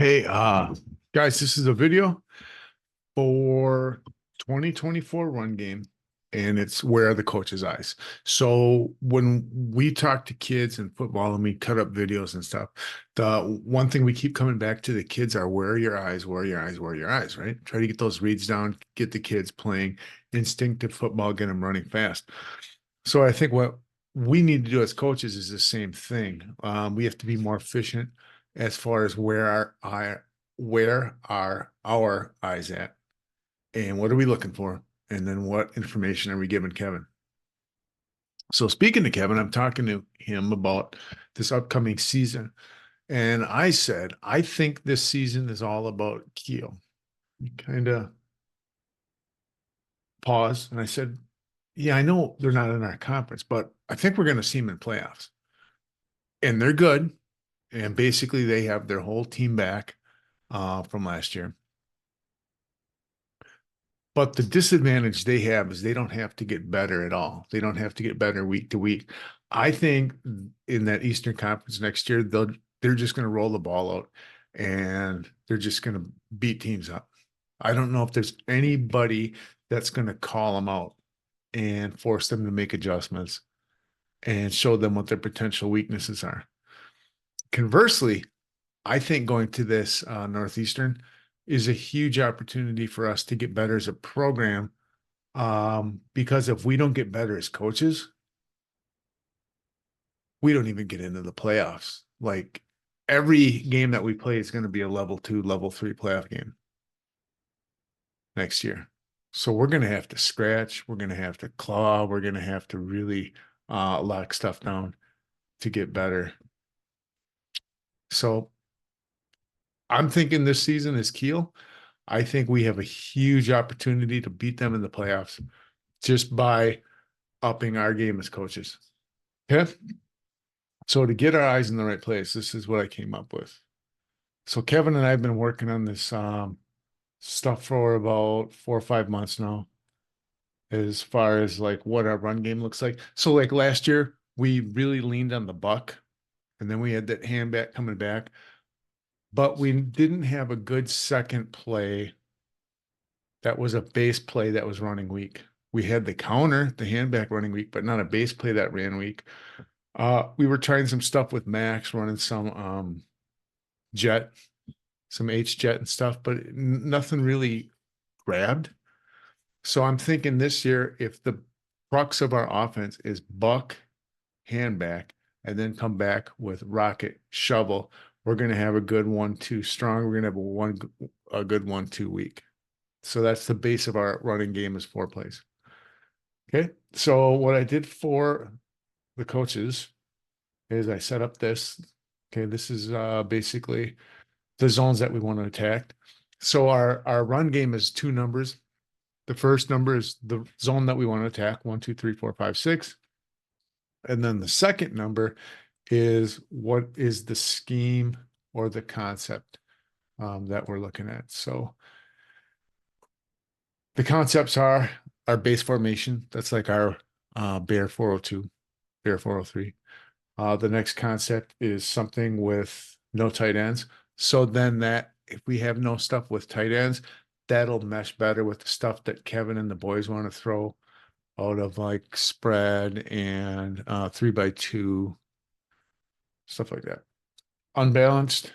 Hey, guys, this is a video for 2024 run game, and it's Where Are the Coach's Eyes? So when we talk to kids in football and we cut up videos and stuff, the one thing we keep coming back to the kids are where are your eyes, where are your eyes, where are your eyes, right? Try to get those reads down, get the kids playing instinctive football, get them running fast. So I think what we need to do as coaches is the same thing. We have to be more efficient as far as where are our eyes at, and what are we looking for, and then what information are we giving Kevin? So speaking to Kevin, I'm talking to him about this upcoming season, and I said I think this season is all about Keel. Kind of paused, and I said, "Yeah, I know they're not in our conference, but I think we're going to see them in playoffs, and they're good." And basically, they have their whole team back from last year. But the disadvantage they have is they don't have to get better at all. They don't have to get better week to week. I think in that Eastern Conference next year, they're just going to roll the ball out and they're just going to beat teams up. I don't know if there's anybody that's going to call them out and force them to make adjustments and show them what their potential weaknesses are. Conversely, I think going to this Northeastern is a huge opportunity for us to get better as a program. Because if we don't get better as coaches, we don't even get into the playoffs. Like every game that we play is going to be a level 2, level 3 playoff game next year. So we're going to have to scratch, we're going to have to claw, we're going to have to really lock stuff down to get better. So I'm thinking this season is Keel. I think we have a huge opportunity to beat them in the playoffs just by upping our game as coaches. Okay. So to get our eyes in the right place, this is what I came up with. So Kevin and I have been working on this stuff for about 4 or 5 months now, as far as like what our run game looks like. So like last year, we really leaned on the buck, and then we had that hand back coming back, but we didn't have a good second play that was a base play that was running weak. We had the counter, the hand back running weak, but not a base play that ran weak. We were trying some stuff with Max, running some jet, some H jet and stuff, but nothing really grabbed. So I'm thinking this year, if the crux of our offense is buck, hand back, and then come back with rocket, shovel, we're going to have a good 1-2 strong. We're going to have a good 1-2 weak. So that's the base of our running game is 4 plays. Okay. So what I did for the coaches is I set up this. Okay. This is basically the zones that we want to attack. So our run game is 2 numbers. The first number is the zone that we want to attack, 1, 2, 3, 4, 5, 6. And then the second number is what is the scheme or the concept that we're looking at. So the concepts are our base formation. That's like our Bear 402, Bear 403. The next concept is something with no tight ends. So then that if we have no stuff with tight ends, that'll mesh better with the stuff that Kevin and the boys want to throw out of like spread and 3x2, stuff like that. Unbalanced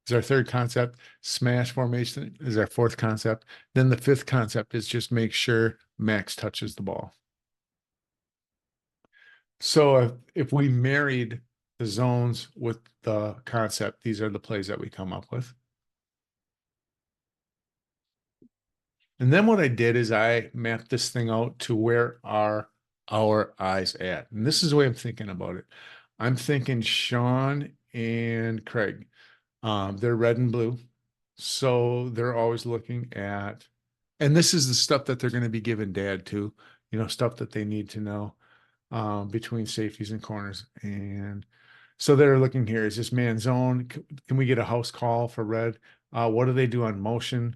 is our third concept. Smash formation is our fourth concept. Then the fifth concept is just make sure Max touches the ball. So if we married the zones with the concept, these are the plays that we come up with. And then what I did is I mapped this thing out to where are our eyes at. And this is the way I'm thinking about it. I'm thinking Sean and Craig. They're red and blue. So they're always looking at, and this is the stuff that they're going to be giving dad to, stuff that they need to know between safeties and corners. And so they're looking here, is this man zone? Can we get a house call for red? What do they do on motion?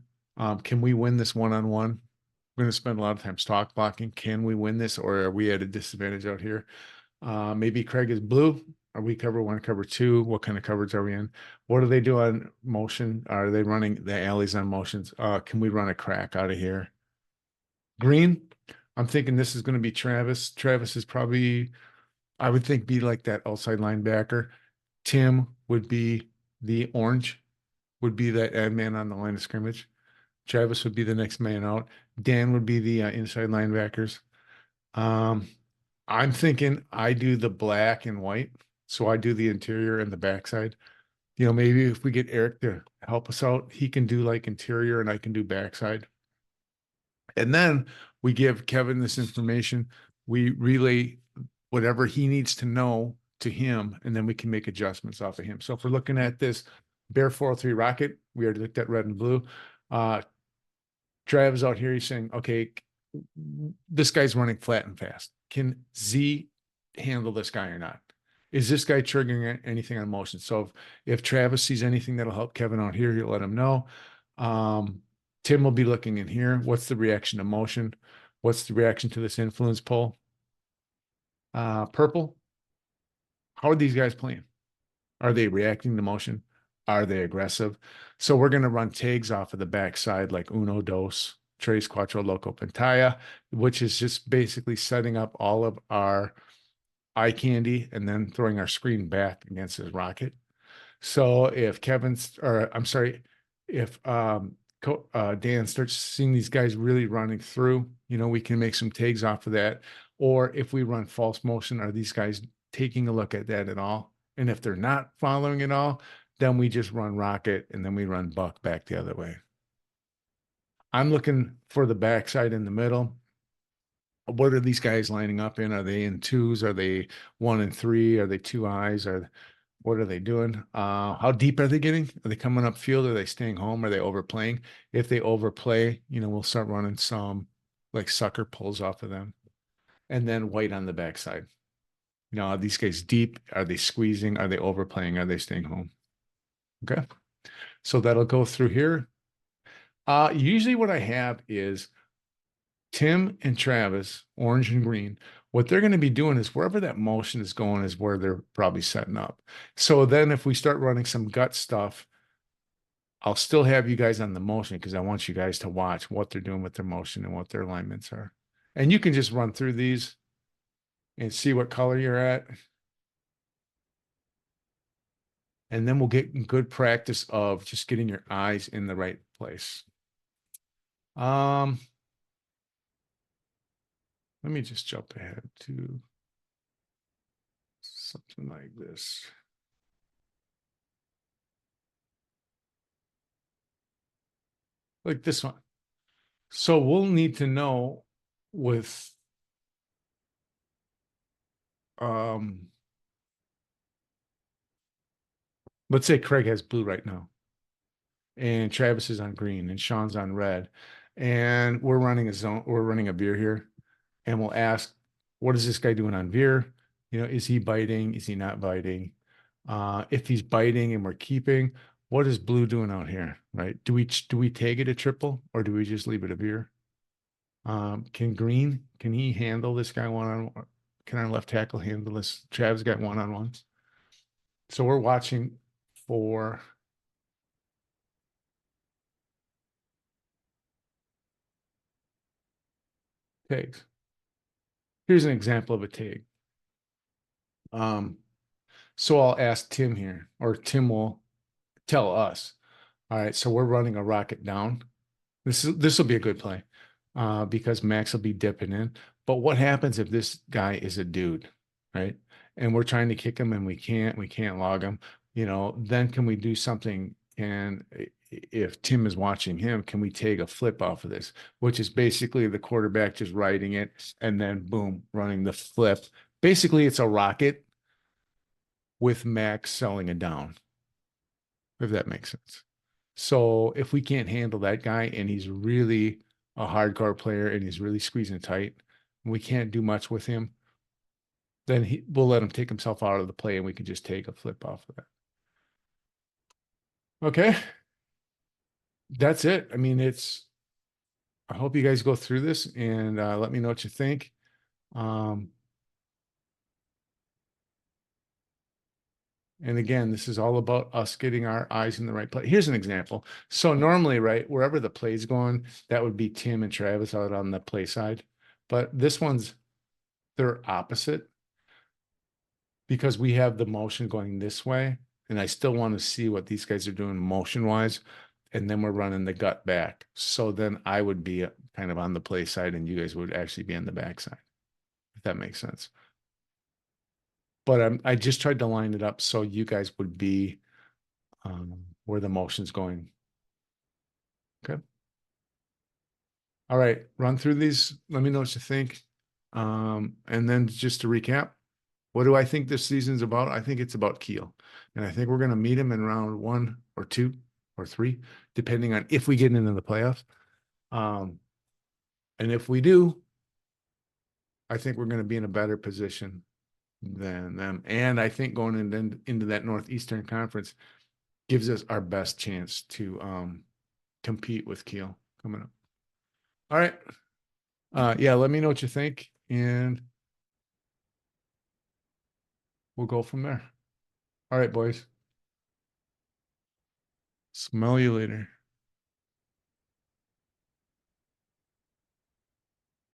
Can we win this one-on-one? We're going to spend a lot of time stock blocking. Can we win this, or are we at a disadvantage out here? Maybe Craig is blue. Are we cover one, cover two? What kind of coverage are we in? What do they do on motion? Are they running the alleys on motions? Can we run a crack out of here? Green, I'm thinking this is going to be Travis. Travis is probably, I would think, be like that outside linebacker. Tim would be the orange, would be that ad man on the line of scrimmage. Travis would be the next man out. Dan would be the inside linebackers. Um, I'm thinking I do the black and white. So I do the interior and the backside. Maybe if we get Eric to help us out, he can do like interior and I can do backside. And then we give Kevin this information. We relay whatever he needs to know to him, and then we can make adjustments off of him. So if we're looking at this Bear 403 Rocket, we already looked at red and blue. Travis out here, he's saying, okay, this guy's running flat and fast. Can Z handle this guy or not? Is this guy triggering anything on motion? So if Travis sees anything that'll help Kevin out here, he'll let him know. Tim will be looking in here. What's the reaction to motion? What's the reaction to this influence pull? Purple. How are these guys playing? Are they reacting to motion? Are they aggressive? So we're going to run tags off of the backside like uno, dos, tres, cuatro, loco, pantalla, which is just basically setting up all of our eye candy and then throwing our screen back against his rocket. So if if Dan starts seeing these guys really running through, we can make some tags off of that. Or if we run false motion, are these guys taking a look at that at all? And if they're not following it all, then we just run rocket and then we run buck back the other way. I'm looking for the backside in the middle. What are these guys lining up in? Are they in twos? Are they 1 and 3? Are they two eyes? What are they doing? How deep are they getting? Are they coming up field? Are they staying home? Are they overplaying? If they overplay, we'll start running some like sucker pulls off of them. And then white on the backside. Are these guys deep? Are they squeezing? Are they overplaying? Are they staying home? Okay. So that'll go through here. Usually what I have is Tim and Travis, orange and green, what they're going to be doing is wherever that motion is going is where they're probably setting up. So then if we start running some gut stuff, I'll still have you guys on the motion because I want you guys to watch what they're doing with their motion and what their alignments are. And you can just run through these and see what color you're at. And then we'll get good practice of just getting your eyes in the right place. Let me just jump ahead to something like this. Like this one. So we'll need to know with let's say Craig has blue right now and Travis is on green and Sean's on red and we're running a veer here and we'll ask, what is this guy doing on veer? Is he biting? Is he not biting? If he's biting and we're keeping, what is blue doing out here, right? Do we take it a triple or do we just leave it a veer? Can he handle this guy one-on-one? Can our left tackle handle this? Travis got one-on-ones. So we're watching for tags. Here's an example of a tag. So I'll ask Tim here, or Tim will tell us. All right, so we're running a rocket down. This will be a good play because Max will be dipping in. But what happens if this guy is a dude, right? And we're trying to kick him and we can't log him, then can we do something? And if Tim is watching him, can we take a flip off of this, which is basically the quarterback just writing it and then boom, running the flip. Basically, it's a rocket with Max selling it down, if that makes sense. So if we can't handle that guy and he's really a hardcore player and he's really squeezing tight, and we can't do much with him, then we'll let him take himself out of the play and we can just take a flip off of that. Okay. That's it. I mean, I hope you guys go through this and let me know what you think. And again, this is all about us getting our eyes in the right place. Here's an example. So normally, right, wherever the play's going, that would be Tim and Travis out on the play side. But this one's, they're opposite because we have the motion going this way. And I still want to see what these guys are doing motion wise. And then we're running the gut back. So then I would be kind of on the play side and you guys would actually be on the back side, if that makes sense. But I just tried to line it up so you guys would be where the motion's going. Okay. All right, run through these. Let me know what you think. And then just to recap, what do I think this season's about? I think it's about Kiel. And I think we're going to meet him in round 1 or 2 or 3, depending on if we get into the playoffs. And if we do, I think we're going to be in a better position than them. And I think going into that Northeastern Conference gives us our best chance to compete with Kiel coming up. All right. Yeah, let me know what you think, and we'll go from there. All right, boys. Smell you later.